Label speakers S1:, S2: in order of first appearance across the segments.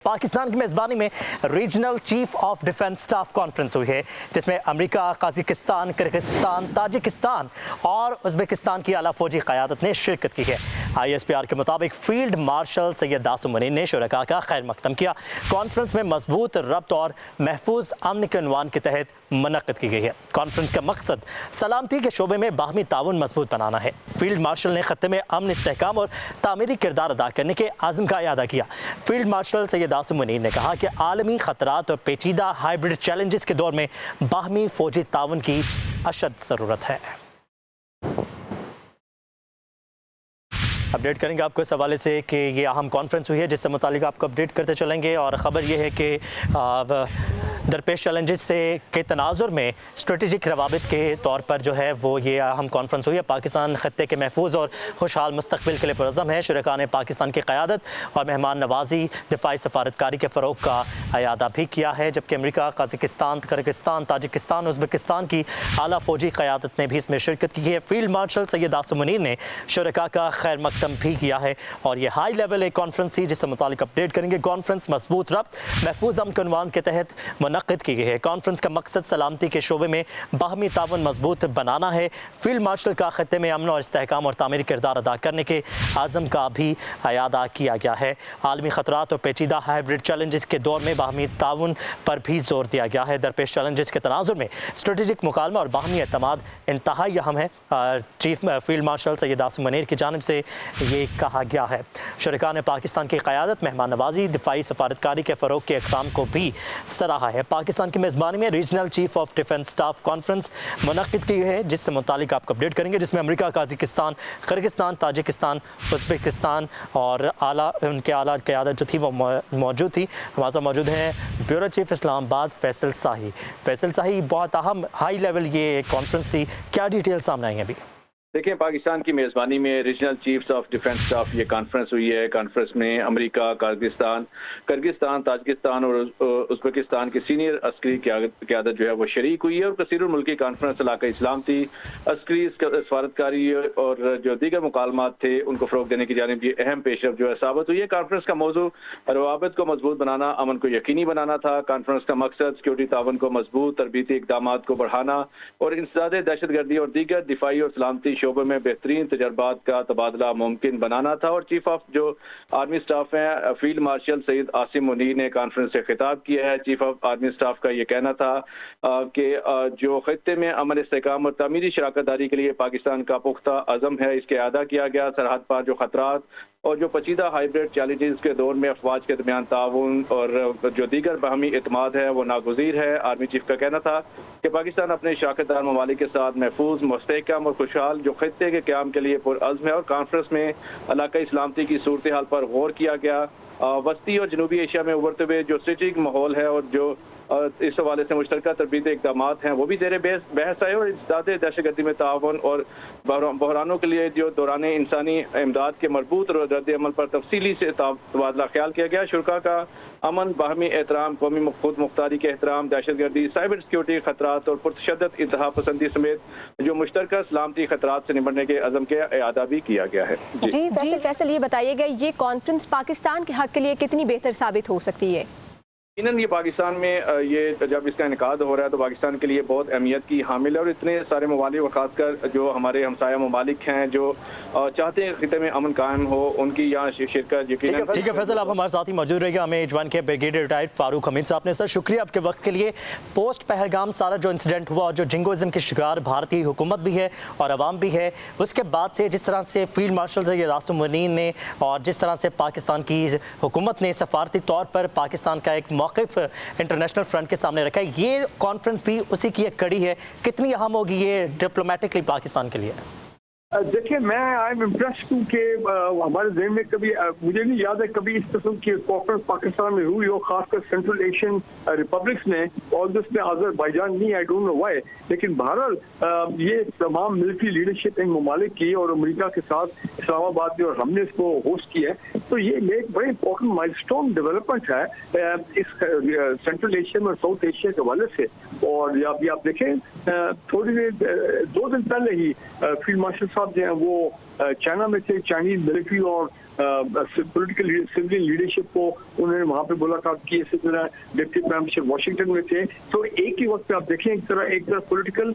S1: पाकिस्तान की मेज़बानी में regional chief of defence staff conference हुई है, जिसमें अमेरिका, कजाकिस्तान, किर्गिस्तान, ताजिकिस्तान और उज़्बेकिस्तान की आला फौजी क़यादत ने शिरकत की है। ISPR के मुताबिक फील्ड मार्शल सैयद आसिम मुनीर ने शुरका का खैर मकदम किया। कॉन्फ्रेंस में मजबूत रब्त और महफूज अमन के उन्वान के तहत मुनक़्क़िद की गई है। कॉन्फ्रेंस का मकसद सलामती के शोबे में बाहमी ताउन मजबूत बनाना है। फील्ड मार्शल ने खत्ते में अमन, इस्तेहकाम और तामीरी किरदार अदा करने के आज़म का इयादा किया। फील्ड मार्शल सैयद आसिम मुनीर ने कहा कि आलमी ख़तरात और पेचीदा हाइब्रिड चैलेंजेस के दौर में बाहमी फौजी ताउन की अशद ज़रूरत है। अपडेट करेंगे आपको इस हवाले से कि ये अहम कॉन्फ्रेंस हुई है, जिससे मुतालिक आपको अपडेट करते चलेंगे। और ख़बर यह है कि दरपेश चैलेंजेस से के तनाजुर में स्ट्रेटेजिक रवाबित के तौर पर जो है वो ये अहम कॉन्फ्रेंस हुई है। पाकिस्तान खत्ते के महफूज और खुशहाल मुस्तकबिल के लिए पुरज़म है। शुरका ने पाकिस्तान की क़यादत और मेहमान नवाजी, दिफाई सफारतकारी के फ़रोग़ का इयादा भी किया है, जबकि America, Kazakhstan, Kyrgyzstan, Tajikistan, Uzbekistan की आला फ़ौजी क़यादत ने भी इसमें शिरकत की है। फील्ड मार्शल सैयद आसिम मुनीर ने शुरका का खैर मकदम भी किया है और ये हाई लेवल एक कॉन्फ्रेंस थी, जिससे मुतालिक अपडेट करेंगे। कॉन्फ्रेंस मजबूत रब्त, महफूज अमन के उन्वान के तहत मुनक़्क़िद की गई है। कॉन्फ्रेंस का मकसद सलामती के शोबे में बाहमी ताउन मजबूत बनाना है। फील्ड मार्शल का खत्ते में अमन और इस्तेहकाम और तामीरी किरदार अदा करने के आज़म का भी इयादा किया गया है। आलमी ख़तरात और पेचीदा हाइब्रिड चैलेंजेस के दौर में बाहमी ताउन पर भी जोर दिया गया है। दरपेश चैलेंजेस के तनाजुर में स्ट्रेटेजिक मुकालमा और बाहमी एतमाद इंतहाई अहम है। Chief field marshal Syed Asim Munir की जानिब से ये कहा गया है। शुरका ने पाकिस्तान की क़यादत, मेहमान नवाजी, दिफाई सफारतकारी के फ़रोग़ के इक़दाम को भी सराहा है। पाकिस्तान की मेज़बानी में regional chief of defence staff conference मुनक़्क़िद की है, जिससे मुतालिक आपको अपडेट करेंगे, जिसमें America, Kazakhstan, Kyrgyzstan, Tajikistan, Uzbekistan और उनके आला क़यादत जो थी वो मौजूद थी। हमारे साथ मौजूद हैं ब्यूरो चीफ इस्लामाबाद फैसल शाही। फैसल शाही, बहुत अहम हाई लेवल ये कॉन्फ्रेंस थी, क्या डिटेल सामने आई हैं अभी?
S2: देखिए, पाकिस्तान की मेज़बानी में regional chiefs of defence staff ये कॉन्फ्रेंस हुई है। कॉन्फ्रेंस में अमेरिका, किर्गिस्तान, ताजिकिस्तान और उज़्बेकिस्तान की सीनियर अस्करी क़यादत जो है वो शरीक हुई है और कसीरुल मुल्की कॉन्फ्रेंस इलाक़ाई सलामती, अस्करी सफारतकारी और जो दीगर मुकालमात थे उनको फ़रोग़ देने की जानिब ये अहम पेशरफ़ जो है साबित हुई है। कॉन्फ्रेंस का मौजू रवाबित को मजबूत बनाना, अमन को यकीनी बनाना था। कॉन्फ्रेंस का मकसद सिक्योरिटी ताउन को मजबूत, तरबीती इक़दाम को बढ़ाना और इंसदादे दहशतगर्दी और दीगर दिफाई और सलामती शोबे में बेहतरीन तजर्बात का तबादला मुमकिन बनाना था। और चीफ ऑफ जो आर्मी स्टाफ हैं फील्ड मार्शल सैयद आसिम मुनीर ने कॉन्फ्रेंस से खिताब किया है। चीफ ऑफ आर्मी स्टाफ का ये कहना था कि जो खत्ते में अमन, इस्तेहकाम और तामीरी शराकतदारी के लिए पाकिस्तान का पुख्ता अज़म है, इसके अदा किया गया। सरहद पर जो खतरात और जो पेचीदा हाइब्रिड चैलेंजेस के दौर में अफवाज के दरमियान ताउन और जो दीगर बाहमी एतमाद है वो नागुज़ीर है। आर्मी चीफ का कहना था कि पाकिस्तान अपने शराकतदार ममालिक के साथ महफूज, मुस्तहकम और खुशहाल जो खत्ते के क़याम के लिए पुरअज़्म है। और कॉन्फ्रेंस में इलाक़ाई सलामती की सूरत हाल पर गौर किया गया। वस्ती और जनूबी एशिया में उभरते हुए जो स्ट्रेटेजिक माहौल है और जो इस हवाले से मुश्तरका तरबीती इक़दाम हैं वो भी ज़ेर बहस आए। और इस्दादे दहशतगर्दी में ताउन और बहरानों के लिए जो दौरान इंसानी इमदाद के मरबूत रद्द अमल पर तफसीली से तबादला ख्याल किया गया। शुरका का अमन, बाहमी एहतराम, कौमी खुद मुख्तारी के एहतराम, दहशतगर्दी, साइबर सिक्योरिटी खतरात और पुरतशद्दुद इंतहा पसंदी समेत जो मुश्तरका सलामती खतरात से निपटने के अज़म के इयादा भी किया गया है।
S3: जी फैसल, ये बताइएगा ये कॉन्फ्रेंस पाकिस्तान के हक़ के लिए कितनी बेहतर साबित हो सकती है?
S2: ये पाकिस्तान में ये जब इसका इनेकाद हो रहा है तो पाकिस्तान के लिए बहुत अहमियत की हामिल है। और इतने सारे ममालिक और ख़ासकर जो हमारे हमसाया ममालिक हैं जो चाहते हैं खिते में अमन कायम हो, उनकी यहाँ शिरकत यकीनन।
S1: ठीक है फैसल, आप हमारे साथ ही मौजूद रहेगा। हमें जवान के ब्रिगेडियर रिटायर्ड फारूक हमीद साहब ने, सर शुक्रिया आपके वक्त के लिए। पोस्ट पहलगाम सारा जो इंसिडेंट हुआ और जो जिंगोइज़म के शिकार भारतीय हुकूमत भी है और अवाम भी है, उसके बाद से जिस तरह से फील्ड मार्शल सैयद आसिम मुनीर ने और जिस तरह से पाकिस्तान की हुकूमत ने सफारती तौर पर पाकिस्तान का एक मौक़िफ़ इंटरनेशनल फ्रंट के सामने रखा है, ये कॉन्फ्रेंस भी उसी की एक कड़ी है। कितनी अहम होगी ये डिप्लोमेटिकली पाकिस्तान के लिए?
S4: देखिए, मैं आई एम इम्प्रेस्ड हूँ कि हमारे ज़हन में कभी मुझे नहीं याद है कभी इस किस्म की कॉन्फ्रेंस पाकिस्तान में हुई हो, खासकर सेंट्रल एशियन रिपब्लिक्स में और जिसमें अज़रबैजान नहीं, आई डोंट नो व्हाई। लेकिन बहरहाल ये तमाम मिलिट्री लीडरशिप इन ममालिक की और अमेरिका के साथ इस्लामाबाद में, और हमने इसको होस्ट किया है, तो ये एक बड़ी इंपॉर्टेंट माइलस्टोन डेवलपमेंट है इस सेंट्रल एशिया और साउथ एशिया के हवाले से। और अभी आप देखें, थोड़ी देर 2 दिन पहले ही फील्ड मार्शल साहब जो हैं वो चाइना में थे। चाइनीज मिलिट्री और पॉलिटिकल सिविलियन लीडरशिप को उन्होंने वहाँ पे मुलाकात की। इसी तरह डिप्टी प्राइम मिनिस्टर वाशिंगटन में थे। तो एक ही वक्त पे आप देखें एक तरह पॉलिटिकल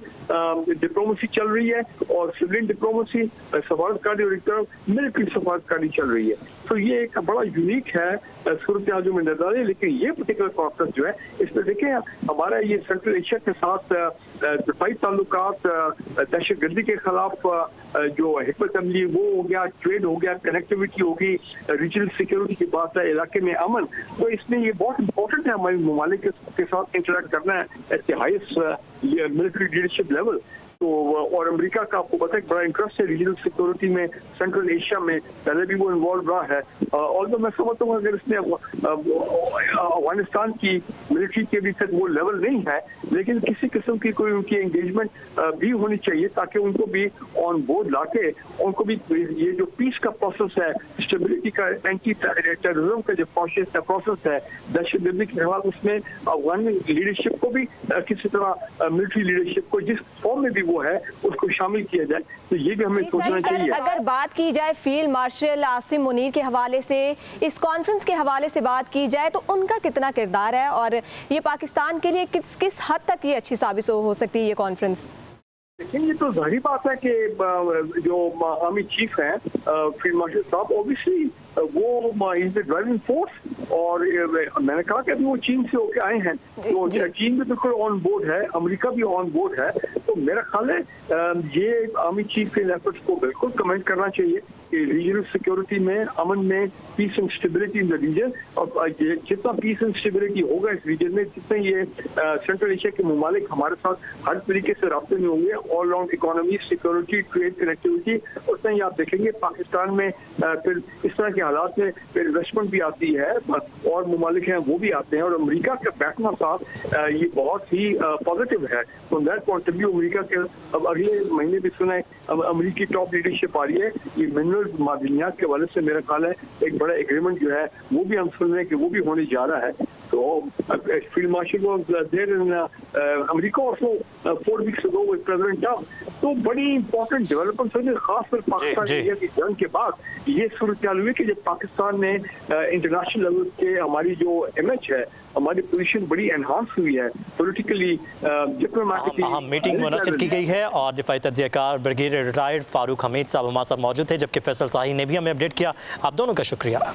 S4: डिप्लोमेसी चल रही है और सिविलियन डिप्लोमेसी सफारतकारी, और एक तरफ मिलिट्री सफारतकारी चल रही है। तो ये एक बड़ा यूनिक है सूरत हाल जो में नजर है। लेकिन ये पर्टिकुलर कॉन्फ्रेंस जो है इसमें देखें हमारा ये सेंट्रल एशिया के साथ दफाई ताल्लुकात, दहशतगर्दी के खिलाफ जो हिकमत अमली वो हो गया, ट्रेड हो गया, कनेक्टिविटी होगी, रीजनल सिक्योरिटी की बात है, इलाके में अमन। तो इसमें ये बहुत इंपॉर्टेंट है हमारे ममालिक के साथ इंटरेक्ट करना है at the highest military leadership level. तो और अमेरिका का आपको पता है बड़ा इंटरेस्ट है रीजनल सिक्योरिटी में, सेंट्रल एशिया में, पहले भी वो इन्वॉल्व रहा है। और तो मैं समझता हूँ अगर इसमें अफगानिस्तान की मिलिट्री के भी तक वो लेवल नहीं है, लेकिन किसी किस्म की कोई उनकी एंगेजमेंट भी होनी चाहिए ताकि उनको भी ऑन बोर्ड लाके उनको भी ये जो पीस का प्रोसेस है, स्टेबिलिटी का, एंटी टेररिज्म का जो प्रोसेस है, दहशतगर्दी के खिलाफ, उसमें अफगान लीडरशिप को भी किसी तरह मिलिट्री लीडरशिप को जिस फॉर्म में भी वो है उसको शामिल किया जाए। तो ये भी हमें सोचना चाहिए।
S3: अगर बात की जाए फील्ड मार्शल आसिम मुनीर के हवाले से, इस कॉन्फ्रेंस के हवाले से बात की जाए तो उनका कितना किरदार है और ये पाकिस्तान के लिए किस हद तक ये अच्छी साबित हो सकती है ये कॉन्फ्रेंस?
S4: लेकिन ये तो जाहिर बात है कि जो आर्मी चीफ हैं फील्ड मार्शल साहब, ऑब्वियसली वो इज द ड्राइविंग फोर्स। और मैंने कहा कि अभी वो चीन से होके आए हैं, तो चीन भी बिल्कुल ऑन बोर्ड है, अमेरिका भी ऑन बोर्ड है। तो मेरा ख्याल है ये आर्मी चीफ के एफर्ट्स को बिल्कुल कमेंट करना चाहिए कि रीजनल सिक्योरिटी में, अमन में, peace and stability in the region. और जितना पीस एंड स्टेबिलिटी होगा इस रीजन में, जितने ये सेंट्रल एशिया के ममालिक हमारे साथ हर तरीके से रास्ते में होंगे, all round economy, security, trade, connectivity, उतना ही आप देखेंगे पाकिस्तान में फिर इस तरह के हालात में फिर इन्वेस्टमेंट भी आती है और ममालिक हैं वो भी आते हैं। और अमेरिका का बैठना साथ ये बहुत ही पॉजिटिव है। From that point of view America के अब अगले महीने भी सुना है अमेरिकी टॉप लीडरशिप आ रही है। ये मिनरल मादनियात के वाले से मेरा ख्याल है एक बड़ा एग्रीमेंट जो है वो भी हम सुन रहे हैं कि वो भी होने जा रहा है। तो field marshal there in America also 4 weeks ago with president Trump. तो बड़ी इंपॉर्टेंट डेवलपमेंट है, खासकर पाकिस्तान इंडिया की जंग के बाद ये सूरत हाल हुई कि जब पाकिस्तान ने इंटरनेशनल लेवल के हमारी जो इमेज है, हमारी पोजीशन बड़ी एनहांस हुई है पॉलिटिकली, डिप्लोमेटिकली।
S1: मीटिंग मुनक्किद की गई है और दिफाई तज्जियाकार ब्रिगेडियर रिटायर्ड फारूक हमीद साहब हमारे साथ मौजूद थे, जबकि फैसल शाही ने भी हमें अपडेट किया। आप दोनों का शुक्रिया।